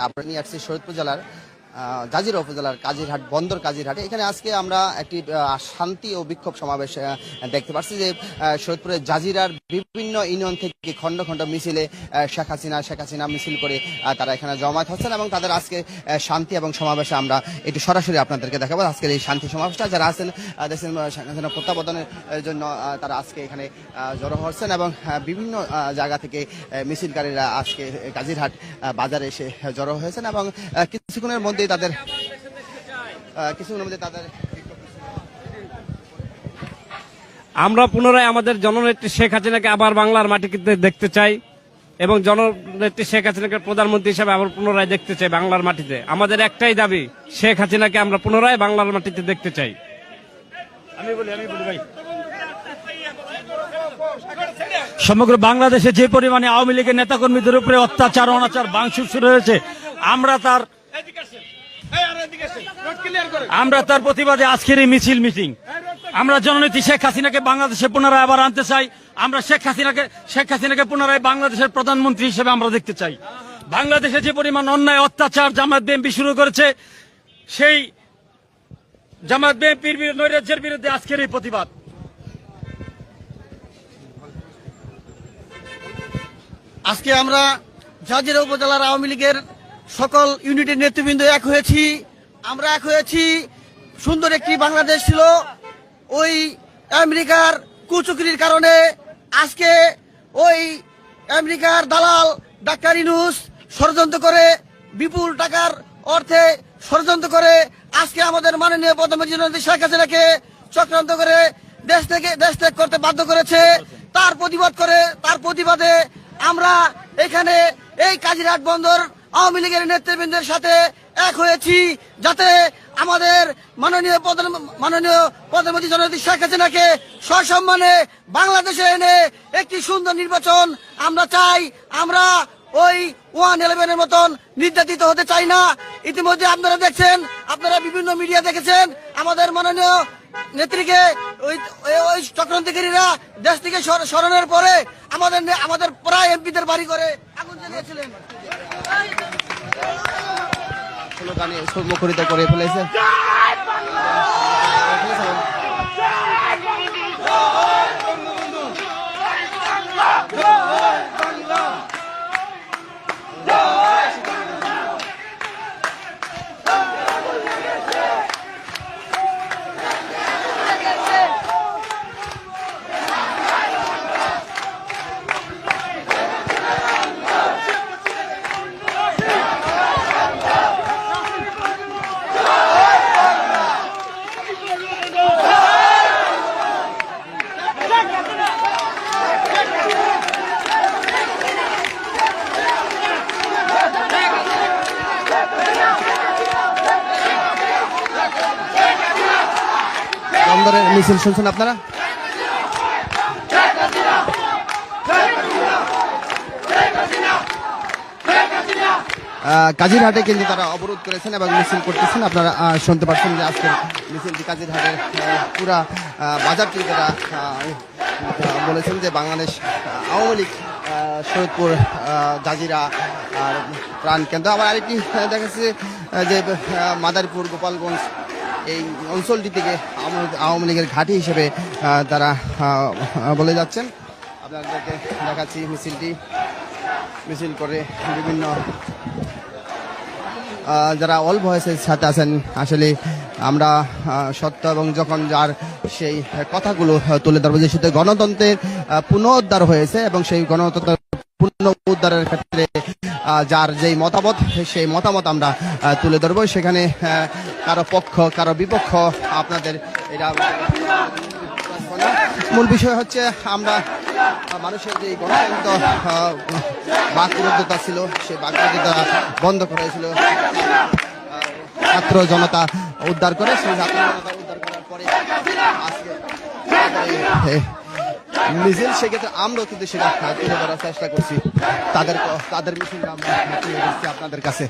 আমরা নিয়ে আসছি শরীয়তপুর জেলার জাজিরা উপজেলার কাজিরহাট বন্দর কাজিরহাটে। এখানে আজকে আমরা একটি শান্তি ও বিক্ষোভ সমাবেশ দেখতে পাচ্ছি যে শরীয়তপুরের জাজিরার বিভিন্ন ইউনিয়ন থেকে খণ্ড খণ্ড মিছিলে শেখ হাসিনা মিছিল করে তারা এখানে জমায়েত হচ্ছেন এবং তাদের আজকে শান্তি এবং সমাবেশে আমরা এটি সরাসরি আপনাদেরকে দেখাবো। আজকের এই শান্তি সমাবেশটা যারা আছেন দেখছেন শেখ হাসিনা প্রত্যাবর্তনের জন্য তারা আজকে এখানে জড়ো হচ্ছেন এবং বিভিন্ন জায়গা থেকে মিছিলকারীরা আজকে কাজিরহাট বাজারে এসে জড়ো হয়েছেন এবং কিছুক্ষণের মধ্যে তাদের আমরা পুনরায় আমাদের জননেত্রী শেখ হাসিনাকে আবার বাংলার মাটিতে দেখতে চাই এবং জননেত্রী শেখ হাসিনাকে প্রধানমন্ত্রী হিসেবে আবার পুনরায় দেখতে চাই বাংলার মাটিতে। আমাদের একটাই দাবি, শেখ হাসিনাকে আমরা পুনরায় বাংলার মাটিতে দেখতে চাই। আমি বলি ভাই, সমগ্র বাংলাদেশে যে পরিমাণে আওয়ামী লীগের নেতাকর্মীদের উপরে অত্যাচার অনাচার ভাঙচুর শুরু হয়েছে, আমরা তার প্রতিবাদে আজকের এই মিটিং। আমরা জননেত্রী শেখ হাসিনাকে বাংলাদেশে পুনরায় আবার আনতে চাই। আমরা শেখ হাসিনাকে পুনরায় বাংলাদেশের প্রধানমন্ত্রী হিসেবে আমরা দেখতে চাই। বাংলাদেশে যে পরিমাণ অন্যায় অত্যাচার জামায়াত বিএনপি শুরু করেছে, সেই জামায়াত বিএনপির নৈরাজ্যের বিরুদ্ধে আজকের এই প্রতিবাদ। আজকে আমরা জাজিরা উপজেলার আওয়ামী লীগের সকল ইউনিটের নেতৃবৃন্দ এক হয়েছি। আমরা এক হয়েছি, সুন্দর একটি বাংলাদেশ ছিল, ওই আমেরিকার কুচক্রির কারণে আজকে ওই আমেরিকার দালাল ডাক্তার ইউনূস ষড়যন্ত্র করে বিপুল টাকার অর্থে ষড়যন্ত্র করে আজকে আমাদের মাননীয় প্রধানমন্ত্রী শেখ হাসিনাকে চক্রান্ত করে দেশ ত্যাগ করতে বাধ্য করেছে। তার প্রতিবাদে আমরা এখানে এই কাজিরহাট বন্দর আওয়ামী লীগের নেতৃবৃন্দের সাথে এক হয়েছি, যাতে আমাদের মাননীয় প্রধানমন্ত্রী জননেত্রী শেখ হাসিনাকে সসম্মানে বাংলাদেশে এনে একটি সুন্দর নির্বাচন আমরা চাই। আমরা ওই 111-এর মতন নির্যাতিত হতে চাই না। ইতিমধ্যে আপনারা দেখছেন, আপনারা বিভিন্ন মিডিয়া দেখেছেন, আমাদের মাননীয় নেত্রীকে ওই চক্রান্তকারীরা দেশ থেকে সরানোর পরে আমাদের প্রায় এমপিদের বাড়ি করে আগুন জ্বালিয়েছিলেন, মুখরিত করে ফেলেছে। বন্দরের মিছিল শুনছেন আপনারা। কাজিরহাটে কিন্তু তারা অবরোধ করেছেন এবং মিছিল করতেছেন। আপনারা শুনতে পাচ্ছেন যে আজকের মিছিলটি কাজিরহাটের পুরা বাজারটি তারা বলেছেন যে বাংলাদেশ আওয়ামী লীগ শরীয়তপুর জাজিরা আর প্রাণ কেন্দ্র। আবার আরেকটি দেখাচ্ছে যে মাদারীপুর গোপালগঞ্জ এই অঞ্চলটি থেকে আওয়ামী লীগের ঘাঁটি হিসেবে তারা বলে যাচ্ছেন। আপনাদেরকে দেখাচ্ছি মিছিল করে বিভিন্ন যারা অল ভয়েসের সাথে আছেন। আসলে আমরা সত্য এবং যখন যার সেই কথাগুলো তুলে ধরবো যে শুধু গণতন্ত্রের পুনরুদ্ধার হয়েছে এবং সেই গণতন্ত্রের পুনরুদ্ধারের ক্ষেত্রে যার যেই মতামত সেই মতামত আমরা তুলে ধরবো। সেখানে কারো পক্ষ কারো বিপক্ষ আপনাদের এটা মূল বিষয় হচ্ছে আমরা মানুষের যে গণতন্ত্র বাকবিরোধিতা ছিল সেই বাকবিরোধিতা বন্ধ করা হয়েছিল, ছাত্র জনতা উদ্ধার করে সেই ছাত্র জনতা উদ্ধার করার পরে আজকে মিছিল, সেক্ষেত্রে আমরাও কিন্তু সেটা তুলে ধরার চেষ্টা করছি। তাদের মিছিল আমরা তুলে দিচ্ছি আপনাদের কাছে।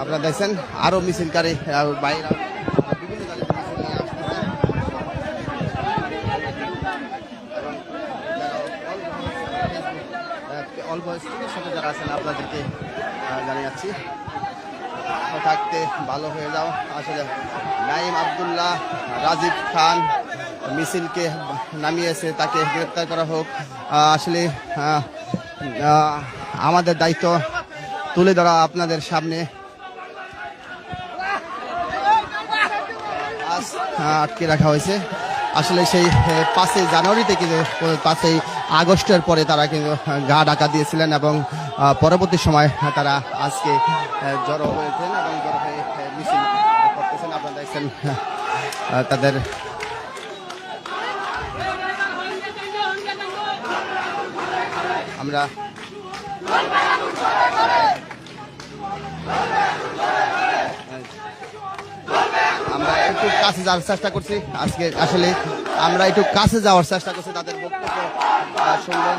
আপনারা দেখছেন আরো মিছিলকারী বাইরে বিভিন্ন জায়গায় মিছিল নিয়ে আসতেছে। অল্প স্ক্রিনের সাথে যারা আছেন আপনাদেরকে জানিয়ে যাচ্ছি থাকতে ভালো হয়ে যাও। আসলে নাইম আব্দুল্লাহ, রাজীব খান মিছিলকে নামিয়েছে, তাকে গ্রেপ্তার করা হোক। আসলে আমাদের দায়িত্ব তুলে ধরা আপনাদের সামনে। আজ আটকে রাখা হয়েছে। আসলে সেই 5 জানুয়ারি থেকে 5 আগস্টের পরে তারা কিন্তু গা ঢাকা দিয়েছিলেন এবং পরবর্তী সময় তারা আজকে জড়ো হয়েছেন এবং জড়ো হয়ে মিছিল করতেছেন। আপনারা দেখছেন তাদের আমরা একটু কাছে যাওয়ার চেষ্টা করছি আজকে। আসলে আমরা একটু কাছে যাওয়ার চেষ্টা করছি তাদের বক্তব্য শুনবেন।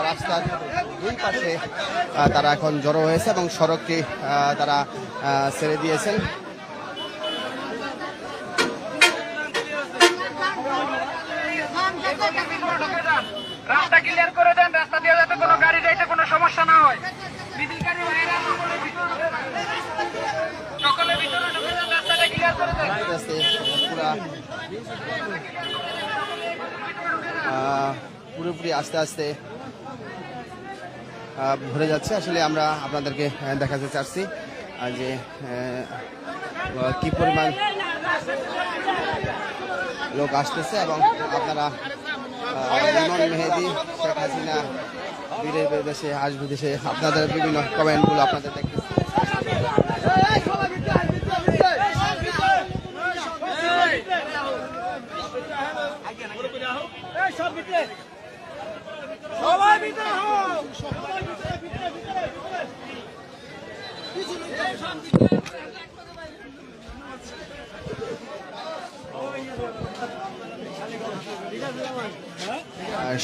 রাস্তার দুই পাশে তারা এখন জড়ো হয়েছে এবং সড়কটি তারা ছেড়ে দিয়েছেন। রাস্তা ক্লিয়ার করে দেন, রাস্তা দিয়ে যাতে কোনো গাড়ি যাইতে কোনো সমস্যা না হয়। সকলে ভিতরে ঢুকে যান, রাস্তাটা ক্লিয়ার করে দেন। পুরোপুরি আস্তে আস্তে ভরে যাচ্ছে। আসলে আমরা আপনাদেরকে দেখাতে চাচ্ছি যে কি পরিমাণ লোক আসতেছে এবং আপনারা ইমন মেহেদি, শেখ হাসিনা বীরের দেশে আসবে দেশে আপনাদের বিভিন্ন কমেন্টগুলো আপনাদের দেখতেছি।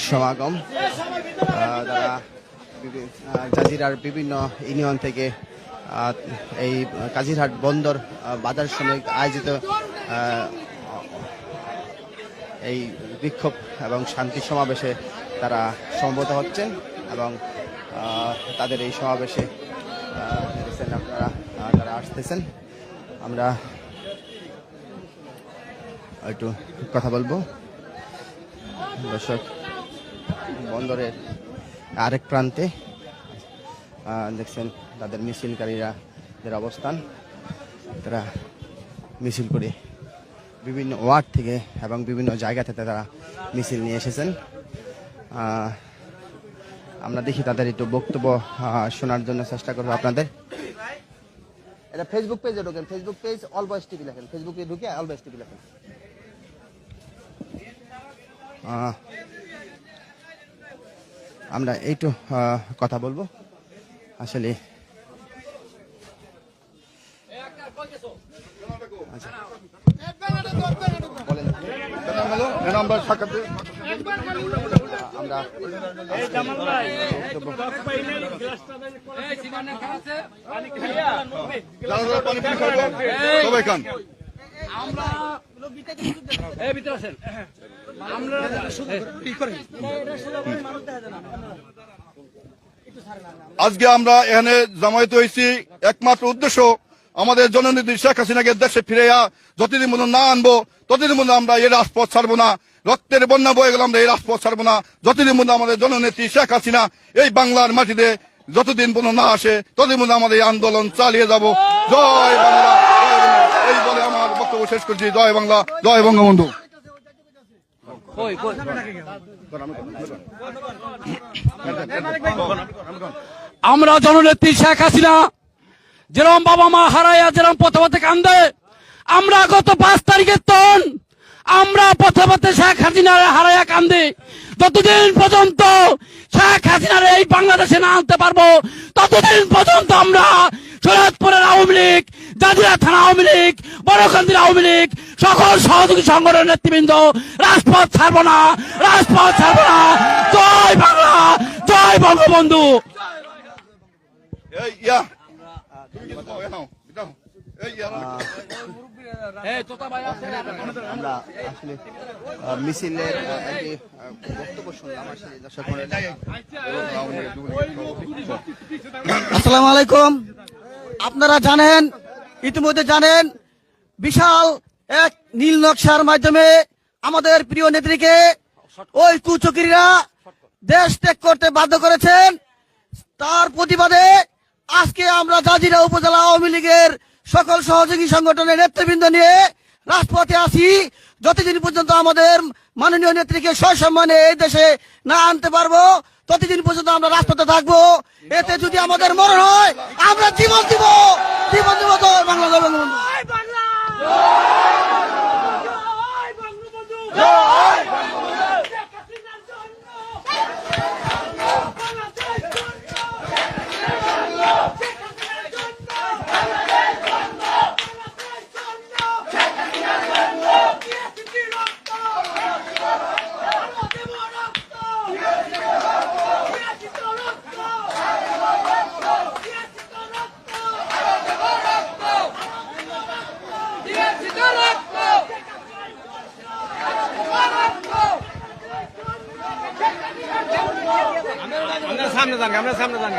সমাগম তারা জাজিরার বিভিন্ন ইউনিয়ন থেকে এই কাজিরহাট বন্দর বাজার সমিতি আয়োজিত এই বিক্ষোভ এবং শান্তি সমাবেশে তারা সমবেত হচ্ছেন এবং তাদের এই সমাবেশে আপনারা তারা আসতেছেন। আমরা একটু কথা বলবো। দর্শক, বন্দরের আরেক প্রান্তে দেখছেন তাদের মিছিলকারীরা অবস্থান। তারা মিছিল করে বিভিন্ন ওয়ার্ড থেকে এবং বিভিন্ন জায়গা থেকে তারা মিছিল নিয়ে এসেছেন। আমরা দেখি তাদের একটু বক্তব্য শোনার জন্য চেষ্টা করবো আপনাদের। এটা ফেসবুক পেজে ঢোকেন, ফেসবুক পেজ অল বয়েস টিভি লেখেন, ফেসবুকে ঢুকে অল বয়েস টিভি লেখেন। আমরা এইটু কথা বলবো। আসলে আচ্ছা বলেন। আজকে আমরা এখানে জমায়েত হয়েছি একমাত্র উদ্দেশ্য আমাদের জননেত্রী শেখ হাসিনাকে দেশে ফিরে যতদিন পর্যন্ত না আনবো ততদিন পর্যন্ত আমরা এই রাজপথ ছাড়বো না। রক্তের বন্যা বয়ে গেলে আমরা এই রাজপথ ছাড়বো না। যতদিন পর্যন্ত আমাদের জননেত্রী শেখ হাসিনা এই বাংলার মাটিতে যতদিন পর্যন্ত না আসে ততদিন পর্যন্ত আমাদের এই আন্দোলন চালিয়ে যাব। জয় বাংলা, এই বলে আমার বক্তব্য শেষ করছি। জয় বাংলা, জয় বঙ্গবন্ধু। আমরা জননেত্রী শেখ হাসিনা যেরকম বাবা মা হারাইয়া যেরকম প্রথমতে কান্দে, আমরা গত 5 তারিখের তন আমরা পথে পথে শেখ হাসিনারে হারাইয়া কান্দে, যতদিন পর্যন্ত শেখ হাসিনারে এই বাংলাদেশে না আনতে পারবো ততদিন পর্যন্ত আমরা শরীয়তপুরের আওয়ামী লীগ, জাজিরা থানা আওয়ামী লীগ, বড়কান্দির আওয়ামী লীগ, সকল সহযোগী সংগঠনের নেতৃবৃন্দ রাজপথ ছাড়বো না, রাজপথ ছাড়বো না। জয় বাংলা, জয় বঙ্গবন্ধু। এই ইয়া এই ইয়া আমরা আসলে মিছিলের একটি বক্তব্য শুনলাম। আসলে দর্শক মণ্ডলী, আসসালামু আলাইকুম। আপনারা জানেন, ইতিমধ্যে জানেন, বিশাল এক নীল নকশার মাধ্যমে আমাদের প্রিয় নেত্রীকে ওই কুচক্রীরা দেশ ত্যাগ করতে বাধ্য করেছেন। তার প্রতিবাদে আজকে আমরা জাজিরা উপজেলা আওয়ামী লীগের সকল সহযোগী সংগঠনের নেতৃবৃন্দ নিয়ে রাজপথে আছি। যতদিন পর্যন্ত আমাদের মাননীয় নেত্রীকে সসম্মানে এই দেশে না আনতে পারবো ততদিন পর্যন্ত আমরা রাজপথে থাকবো। এতে যদি আমাদের মরণ হয় আমরা জীবন দিব, জীবন দিব। তো বাংলা বঙ্গবন্ধু। সামনে যান, আমরা সামনে যান।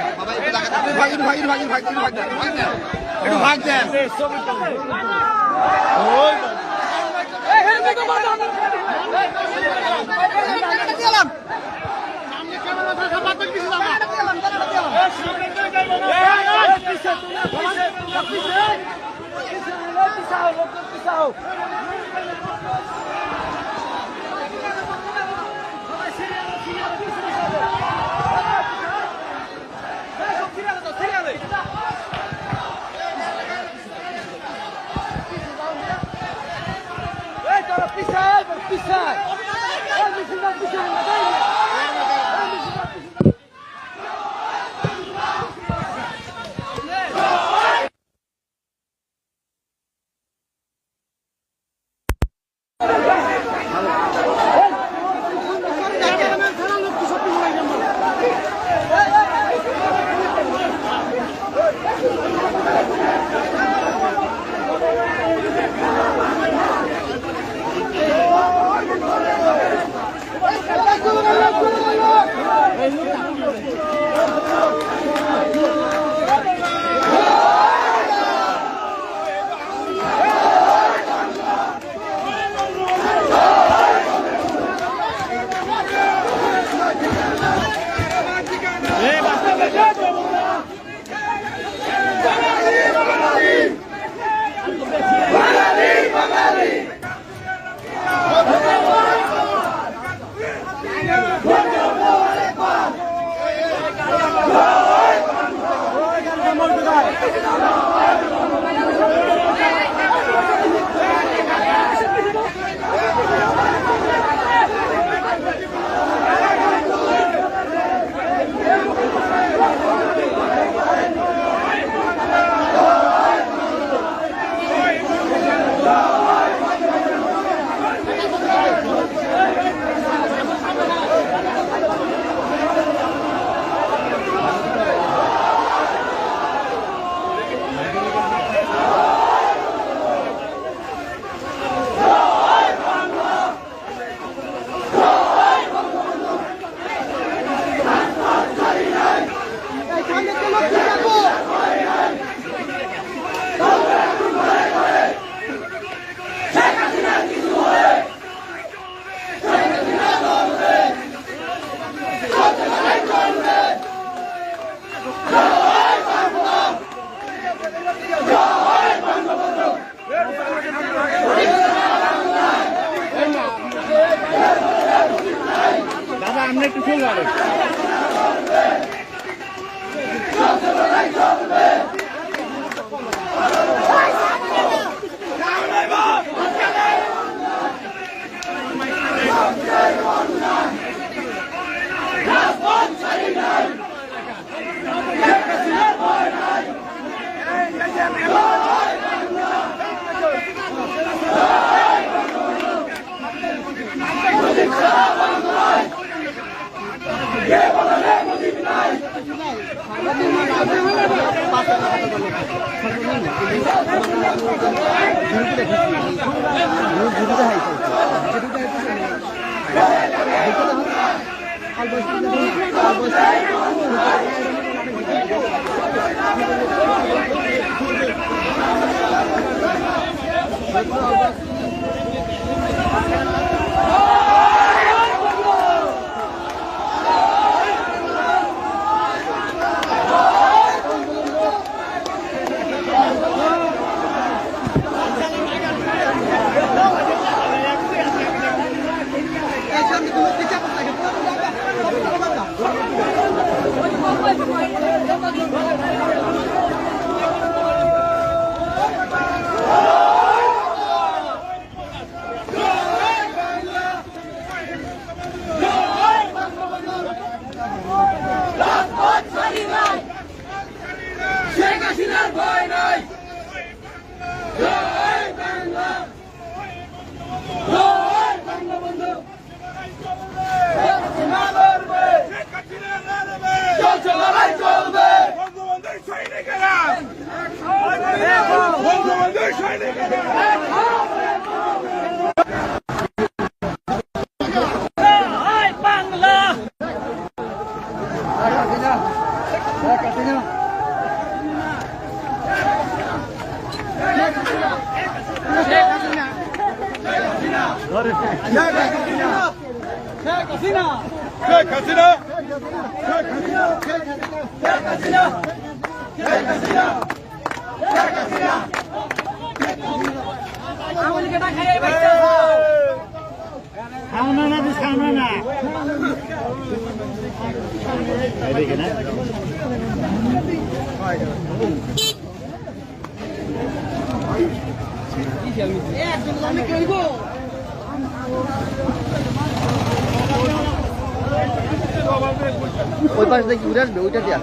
ওই পাশ থেকে উড়ে আসবে ওইটা দিয়া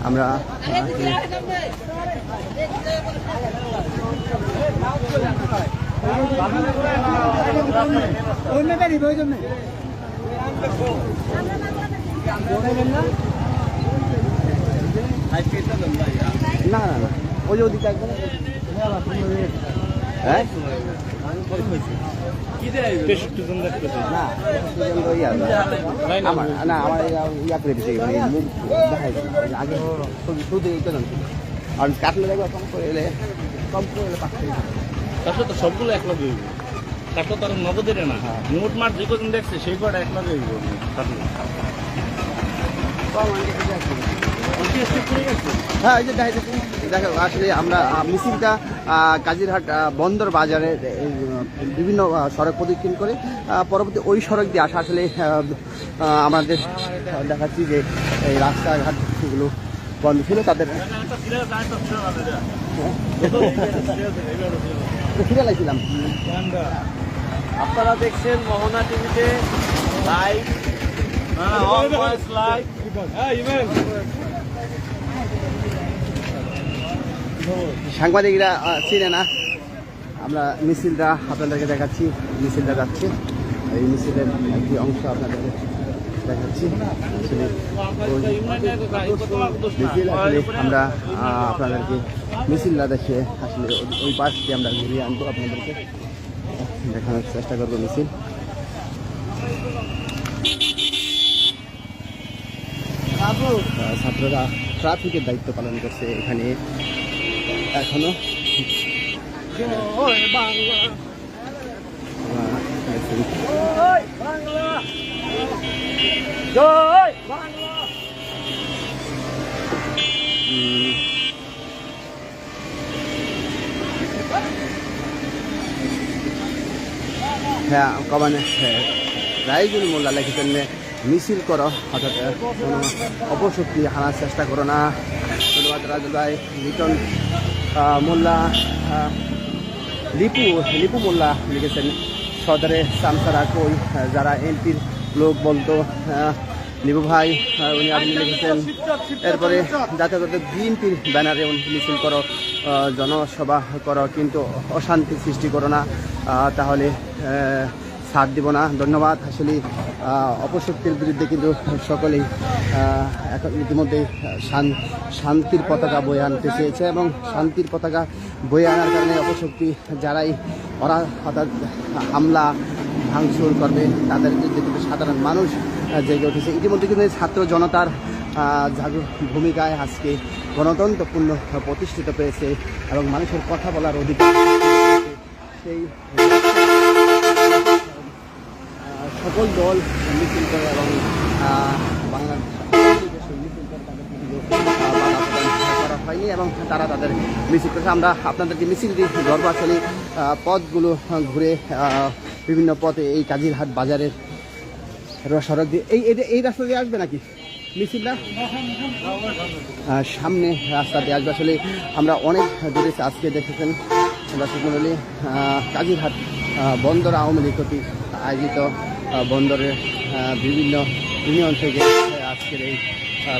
আমরা না না না ওই যে ওদিকে একদম হ্যাঁ আমার ইয়া করে দিচ্ছে মুখ দেখাই আগে শুধু এইটা জানছি আর কাটলে দেখবো কম করে এলে পাচ্ছে তারপরে তো সবগুলো এক লগে হইব তারপর তার নগদের না মোট মাঠ যে কদিন দেখছে সেই কটা এক লগে হইব হ্যাঁ এই যে দেখো আসলে আমরা মিছিলটা কাজিরহাট বন্দর বাজারে বিভিন্ন সড়ক প্রদক্ষিণ করে পরবর্তী ওই সড়ক দিয়ে আসা আসলে আমাদের দেখাচ্ছি যে এই রাস্তাঘাটগুলো বন্ধ ছিল তাদের ফিরে লাগছিলাম। আপনারা দেখছেন মোহনা টিভিতে লাইভ সাংবাদিকরা চিনে না, আমরা মিছিলটা আপনাদেরকে দেখাচ্ছি। মিছিলটা যাচ্ছে, এই মিছিলের একটি অংশ আপনাদেরকে দেখাচ্ছি। মিছিল আসলে আমরা আপনাদেরকে মিছিলটা দেখে আসলে ওই পাশ দিয়ে আমরা ঘুরিয়ে আনবো, আপনাদেরকে দেখানোর চেষ্টা করবো মিছিল। ছাত্ররা ট্রাফিকের দায়িত্ব পালন করছে এখানে এখনো। হ্যাঁ কমানে রাইজুল মোল্লা লিখেছেন মিছিল করো, অর্থাৎ কোনো অপশক্তি হানার চেষ্টা করো না। ধন্যবাদ রাজুল ভাই। লিটন মোল্লা লিপু মোল্লা লিখেছেন সদরে সামসারা কই, যারা এমপির লোক বলতো লিপু ভাই উনি আপনি লিখেছেন। এরপরে যাতে বিএনপির ব্যানারে মিছিল করো, জনসভা করো, কিন্তু অশান্তি সৃষ্টি করো না, তাহলে সাথ দিব না। ধন্যবাদ। আসলে অপশক্তির বিরুদ্ধে কিন্তু সকলেই এখন ইতিমধ্যে শান্তির পতাকা বয়ে আনতে চেয়েছে এবং শান্তির পতাকা বয়ে আনার কারণে অপশক্তি যারাই ওরা অর্থাৎ হামলা ভাঙচুর করবে তাদের বিরুদ্ধে কিন্তু সাধারণ মানুষ জেগে উঠেছে। ইতিমধ্যে কিন্তু ছাত্র জনতার জাগর ভূমিকায় আজকে গণতন্ত্রপূর্ণ প্রতিষ্ঠিত পেয়েছে এবং মানুষের কথা বলার অধিকার সেই সকল দল মিছিল করে এবং বাংলাদেশ মিছিল করে তাদেরকে কিন্তু বাধা প্রদান করা হয়নি এবং তারা তাদের মিছিল করেছে। আমরা আপনাদেরকে মিছিলটি ধরবো আসলে পথগুলো ঘুরে বিভিন্ন পথে এই কাজিরহাট বাজারের সড়ক দিয়ে এই রাস্তা দিয়ে আসবে নাকি মিছিলটা? সামনে রাস্তা দিয়ে আসবে। আসলে আমরা অনেক দূরে আজকে দেখেছেন দর্শক মণ্ডলী, কাজিরহাট বন্দর আওয়ামী লীগ কর্তৃক আয়োজিত বন্দরের বিভিন্ন ইউনিয়ন থেকে আজকের এই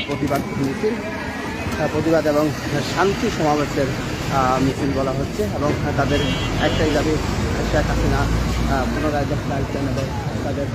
প্রতিবাদ মিছিল, প্রতিবাদ এবং শান্তি সমাবেশের মিছিল বলা হচ্ছে এবং তাদের একটাই দাবি শেখ হাসিনা পুনরায় দায়িত্ব নেবে তাদের